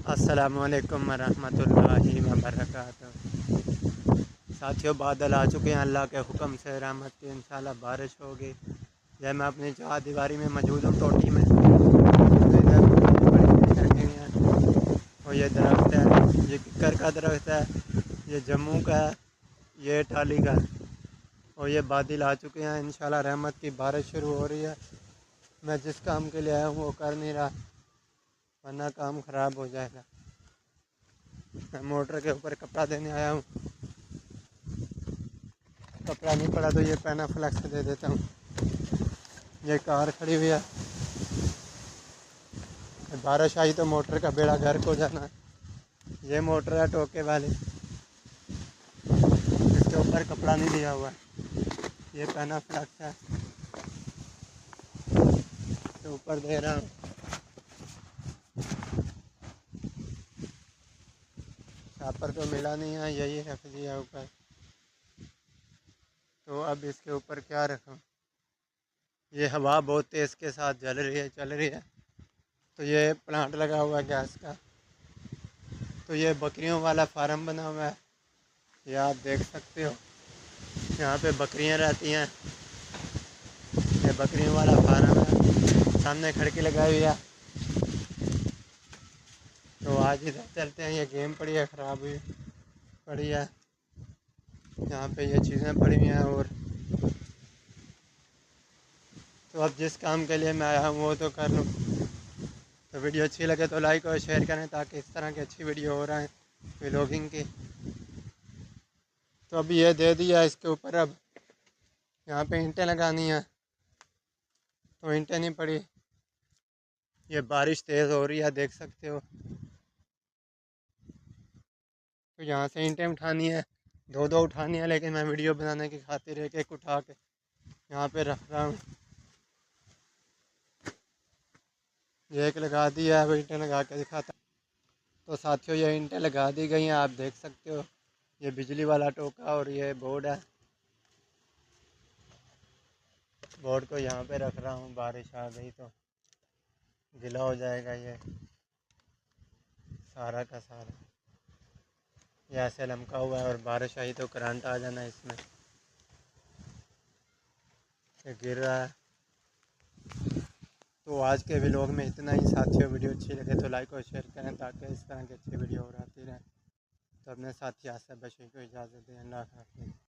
अस्सलामुअलैकुम वरहमतुल्लाहि वबरकातुहू। साथियों, बादल आ चुके हैं। अल्लाह के हुक्म से रहमत की इंशाल्लाह बारिश होगी। जब मैं अपनी चार दीवारी में मौजूद हूँ, टोटी में, तो इधर बड़ी लगी हुई हैं। और ये दरख्त है, ये किक्कर का दरख्त है, ये जम्मू का है, ये टाली का है। और ये बादल आ चुके हैं। इंशाल्लाह रहमत की बारिश शुरू हो रही है। मैं जिस काम के लिए आया हूँ वो कर नहीं रहा, वरना काम ख़राब हो जाएगा। मैं मोटर के ऊपर कपड़ा देने आया हूँ। कपड़ा नहीं पड़ा तो ये पैना फ्लैक्स दे देता हूँ। ये कार खड़ी हुई है, बारिश आई तो मोटर का बेड़ा गर्क हो जाना है। ये मोटर है टोके वाली, इसके ऊपर कपड़ा नहीं दिया हुआ है। ये पैना फ्लैक्स है, इसके ऊपर दे रहा हूँ। छापर तो मिला नहीं है, यही रख दिया ऊपर। तो अब इसके ऊपर क्या रखूँ? ये हवा बहुत तेज़ के साथ चल रही है। तो ये प्लांट लगा हुआ है गैस का। तो ये बकरियों वाला फार्म बना हुआ है, ये आप देख सकते हो। यहाँ पे बकरियाँ रहती हैं। ये बकरियों वाला फार्म है, सामने खिड़की लगाई हुई है। तो आज इधर चलते हैं। ये गेम पड़ी है, ख़राब हुई पड़ी है। यहाँ पे ये चीज़ें पड़ी हुई हैं। और तो अब जिस काम के लिए मैं आया हूँ वो तो कर लूँ। तो वीडियो अच्छी लगे तो लाइक और शेयर करें, ताकि इस तरह की अच्छी वीडियो हो रहा है व्लॉगिंग की। तो अभी ये दे दिया इसके ऊपर। अब यहाँ पे ईंटें लगानी है, तो ईंटें नहीं पड़ी। ये बारिश तेज़ हो रही है, देख सकते हो। तो यहाँ से ईंटें उठानी है, दो दो उठानी है, लेकिन मैं वीडियो बनाने की खातिर एक एक उठा के यहाँ पे रख रहा हूँ। ये एक लगा दी है, अब ईंटें लगा के दिखाता। तो साथियों, ये ईंटें लगा दी गई हैं, आप देख सकते हो। ये बिजली वाला टोका और ये बोर्ड है। बोर्ड को यहाँ पे रख रहा हूँ, बारिश आ गई तो गीला हो जाएगा ये सारा का सारा। ये ऐसे लमका हुआ है और बारिश आई तो करंट आ जाना इसमें। ये गिर रहा है। तो आज के व्लॉग में इतना ही साथियों। वीडियो अच्छी लगे तो लाइक और शेयर करें, ताकि इस तरह की अच्छी वीडियो और आती रहे। तो अपने साथी आसिफ बशीर को इजाज़त दें। अल्लाह हाफ़िज़।